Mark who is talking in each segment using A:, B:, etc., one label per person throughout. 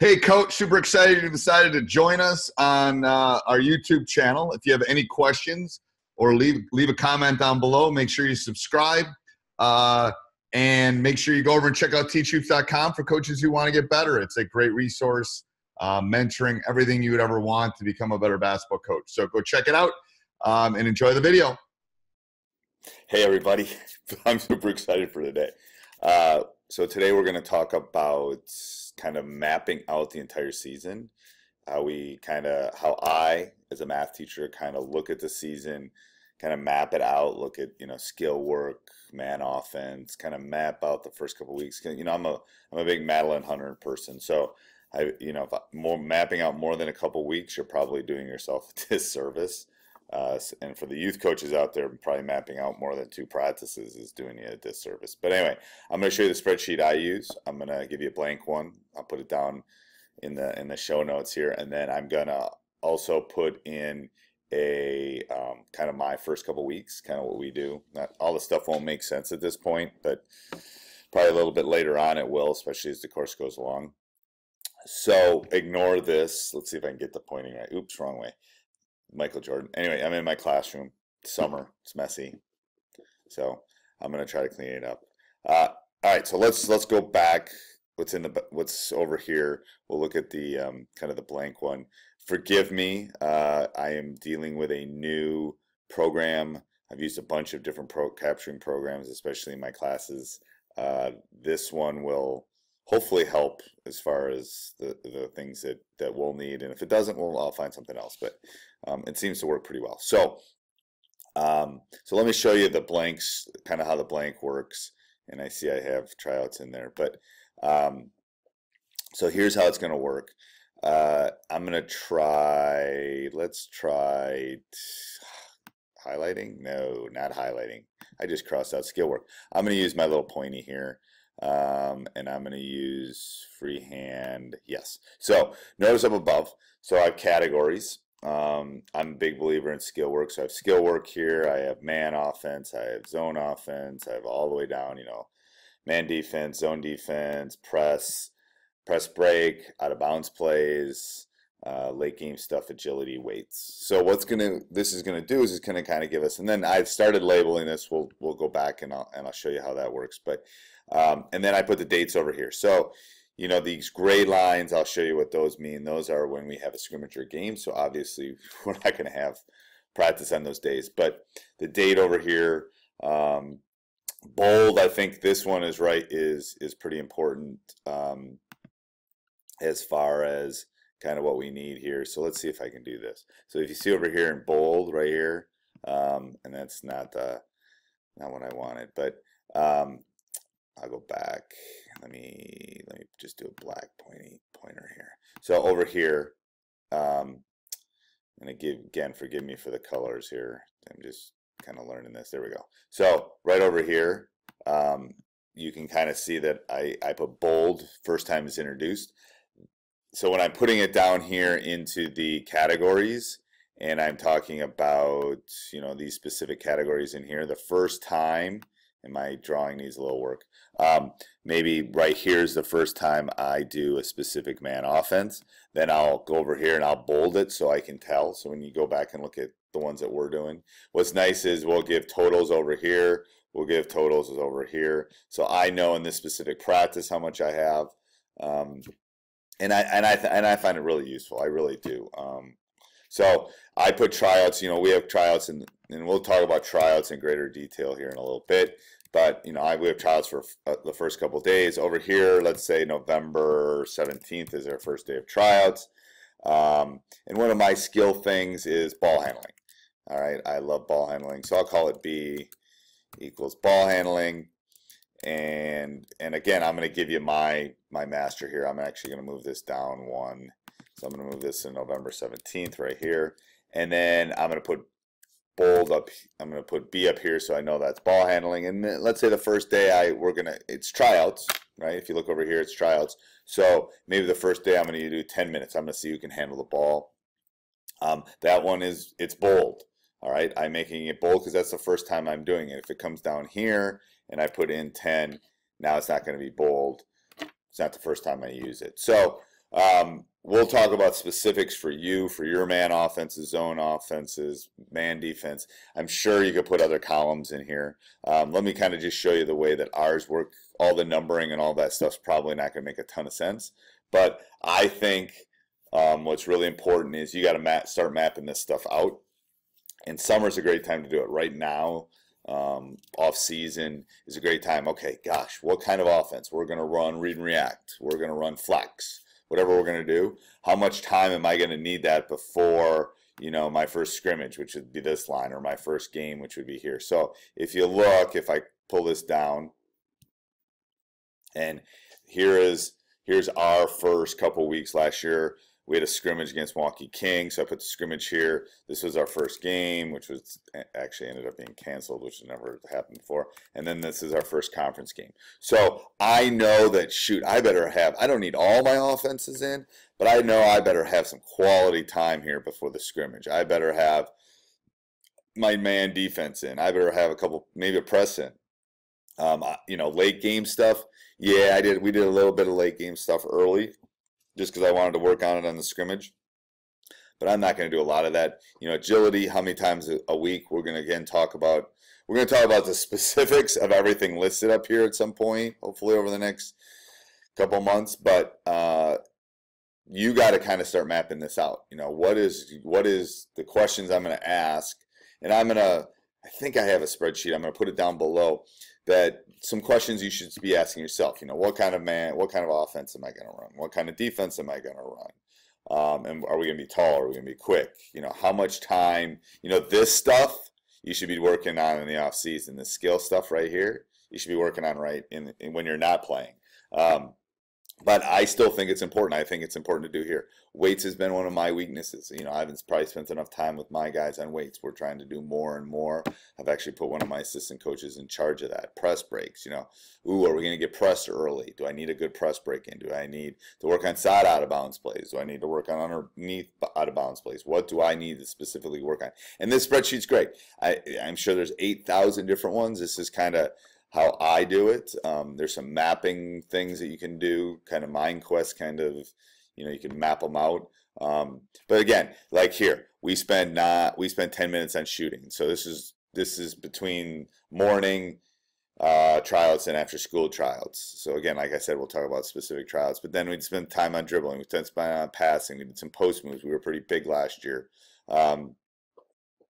A: Hey, Coach, super excited you decided to join us on our YouTube channel. If you have any questions or leave a comment down below, make sure you subscribe. And make sure you go over and check out teachuth.com for coaches who want to get better. It's a great resource, mentoring, everything you would ever want to become a better basketball coach. So go check it out and enjoy the video.
B: Hey, everybody. I'm super excited for today. So today we're going to talk about kind of mapping out the entire season, how I, as a math teacher, kind of look at the season, kind of map it out, look at, skill work, man offense, kind of map out the first couple of weeks. I'm a big Madeline Hunter person. So if mapping out more than a couple weeks, you're probably doing yourself a disservice. And for the youth coaches out there, probably mapping out more than 2 practices is doing you a disservice. But anyway, I'm going to show you the spreadsheet I use. I'm going to give you a blank one. I'll put it down in the show notes here, and then I'm going to also put in a kind of my first couple weeks, kind of what we do. Not all the stuff won't make sense at this point, but probably a little bit later on it will, especially as the course goes along. So ignore this. Let's see if I can get the pointing right. Oops, wrong way. Michael Jordan. Anyway, I'm in my classroom. Summer. It's messy. So I'm going to try to clean it up. All right, so let's go back. What's over here? We'll look at the kind of the blank one. Forgive me. I am dealing with a new program. I've used a bunch of different capturing programs, especially in my classes. This one will hopefully help as far as the things that we'll need, and if it doesn't, I'll find something else, but it seems to work pretty well. So let me show you the blanks, kind of how the blank works, and I see I have tryouts in there, but so here's how it's going to work. I'm going to let's try highlighting. No, not highlighting. I just crossed out skill work. I'm going to use my little pointy here. And I'm going to use freehand. Yes. So notice up above. So I have categories. I'm a big believer in skill work. So I have skill work here. I have man offense. I have zone offense. I have all the way down, man defense, zone defense, press break, out of bounds plays, late game stuff, agility, weights. So this is gonna do is it's gonna kind of give us, and then I've started labeling this. We'll go back and I'll show you how that works. But and then I put the dates over here. So these gray lines, I'll show you what those mean. Those are when we have a scrimmage or game. So obviously we're not gonna have practice on those days. But the date over here, bold. I think this one is right. Is pretty important as far as kind of what we need here. So let's see if I can do this. So if you see over here in bold right here, and that's not what I wanted, but I'll go back. Let me just do a black pointer here. So over here, and again, forgive me for the colors here. I'm just kind of learning this. There we go. So right over here, you can kind of see that I put bold first time it's introduced. So when I'm putting it down here into the categories, and I'm talking about, these specific categories in here, the first time, and my drawing needs a little work, maybe right here is the first time I do a specific man offense, then I'll go over here and I'll bold it so I can tell. So when you go back and look at the ones that we're doing, what's nice is we'll give totals over here, we'll give totals over here, so I know in this specific practice how much I have. And I find it really useful. I really do. So I put tryouts. We have tryouts, and we'll talk about tryouts in greater detail here in a little bit. But we have tryouts for the first couple of days. Over here, let's say November 17th is our first day of tryouts. And one of my skill things is ball handling. All right, I love ball handling, so I'll call it B equals ball handling. And again, I'm going to give you my master here. I'm actually going to move this down one. So I'm going to move this to November 17th right here. And then I'm going to put bold up. I'm going to put B up here so I know that's ball handling. And let's say the first day it's tryouts, right? If you look over here, it's tryouts. So maybe the first day I'm going to do 10 minutes. I'm going to see who can handle the ball. That one it's bold. All right, I'm making it bold because that's the first time I'm doing it. If it comes down here and I put in 10, now it's not going to be bold. It's not the first time I use it. So We'll talk about specifics for you, for your man offenses, zone offenses, man defense. I'm sure you could put other columns in here. Let me kind of just show you the way that ours work. All the numbering and all that stuff's probably not going to make a ton of sense. But I think what's really important is you got to start mapping this stuff out. And summer's a great time to do it. Right now, off season is a great time. Okay, gosh, what kind of offense? We're going to run read and react. We're going to run flex. Whatever we're going to do, how much time am I going to need that before, my first scrimmage, which would be this line, or my first game, which would be here. So if you look, if I pull this down, and here's our first couple weeks last year. We had a scrimmage against Milwaukee Kings, so I put the scrimmage here. This was our first game, which was actually ended up being canceled, which has never happened before. And then this is our first conference game. So I know that, shoot, I don't need all my offenses in, but I know I better have some quality time here before the scrimmage. I better have my man defense in. I better have a couple, maybe a press in. Late game stuff. Yeah, we did a little bit of late game stuff early, just because I wanted to work on it on the scrimmage. But I'm not going to do a lot of that. Agility, how many times a week? We're going to talk about the specifics of everything listed up here at some point, hopefully over the next couple months. But you got to kind of start mapping this out. What is the questions I'm going to ask? And I think I have a spreadsheet. I'm going to put it down below. That some questions you should be asking yourself. What kind of offense am I going to run? What kind of defense am I going to run? And are we going to be tall? Are we going to be quick? How much time? This stuff you should be working on in the off season. The skill stuff right here, you should be working on when you're not playing. But I still think it's important. I think it's important to do here. Weights has been one of my weaknesses. I haven't probably spent enough time with my guys on weights. We're trying to do more and more. I've actually put one of my assistant coaches in charge of that. Press breaks, are we going to get pressed early? Do I need a good press break in? Do I need to work on side out of bounds plays? Do I need to work on underneath out of bounds plays? What do I need to specifically work on? And this spreadsheet's great. I'm sure there's 8,000 different ones. This is kind of how I do it. There's some mapping things that you can do, kind of mind quest, kind of, you can map them out. But again, like here, we spend 10 minutes on shooting. So this is between morning tryouts and after school tryouts. So again, like I said, we'll talk about specific tryouts. But then we'd spend time on dribbling. We spent time on passing. We did some post moves. We were pretty big last year.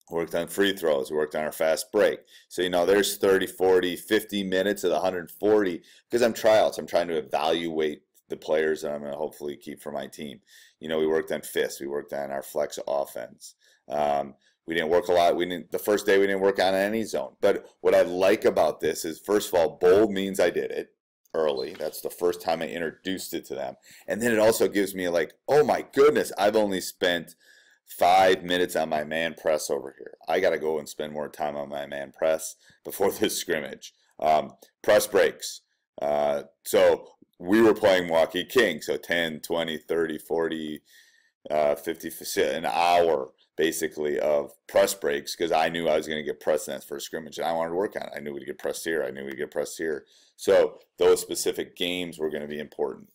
B: Worked on free throws. We worked on our fast break. So, there's 30, 40, 50 minutes of the 140 because I'm tryouts. I'm trying to evaluate the players that I'm going to hopefully keep for my team. We worked on fists. We worked on our flex offense. We didn't work a lot. The first day we didn't work on any zone. But what I like about this is, first of all, bold means I did it early. That's the first time I introduced it to them. And then it also gives me oh my goodness, I've only spent 5 minutes on my man press over here. I got to go and spend more time on my man press before this scrimmage. Press breaks. So we were playing Milwaukee Kings, so 10, 20, 30, 40, 50, an hour basically of press breaks because I knew I was going to get pressed in that first scrimmage and I wanted to work on it. I knew we'd get pressed here. I knew we'd get pressed here. So those specific games were going to be important.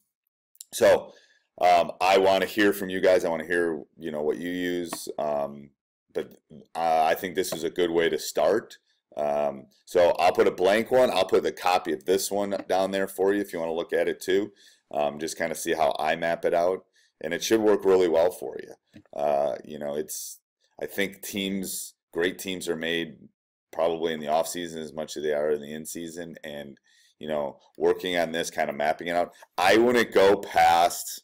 B: So I want to hear from you guys. I want to hear, what you use. But I think this is a good way to start. So I'll put a blank one. I'll put the copy of this one down there for you if you want to look at it too. Just kind of see how I map it out. And it should work really well for you. I think great teams are made probably in the off season as much as they are in the in season. And, working on this, kind of mapping it out. I wouldn't go past,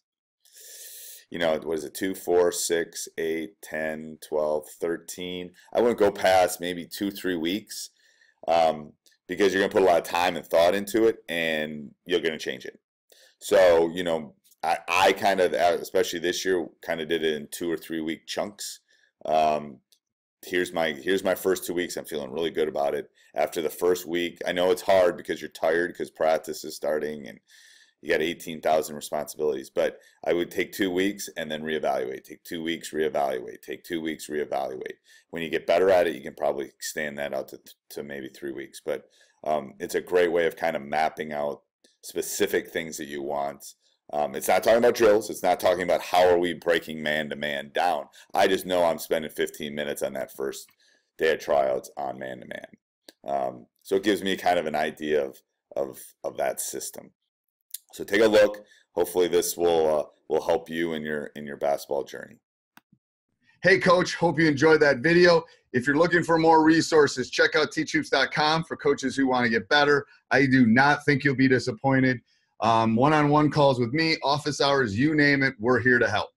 B: what is it, 2, 4, 6, 8, 10, 12, 13. I wouldn't go past maybe 2, 3 weeks because you're going to put a lot of time and thought into it and you're going to change it. So, I kind of, especially this year, kind of did it in 2 or 3 week chunks. Here's my first 2 weeks. I'm feeling really good about it. After the first week, I know it's hard because you're tired because practice is starting and you got 18,000 responsibilities, but I would take 2 weeks and then reevaluate. Take 2 weeks, reevaluate. Take 2 weeks, reevaluate. When you get better at it, you can probably extend that out to maybe 3 weeks. But it's a great way of kind of mapping out specific things that you want. It's not talking about drills. It's not talking about how are we breaking man-to-man down. I just know I'm spending 15 minutes on that first day of tryouts on man-to-man. So it gives me kind of an idea of that system. So take a look. Hopefully this will help you in your basketball journey.
A: Hey, Coach, hope you enjoyed that video. If you're looking for more resources, check out teachhoops.com for coaches who want to get better. I do not think you'll be disappointed. One-on-one calls with me, office hours, you name it, we're here to help.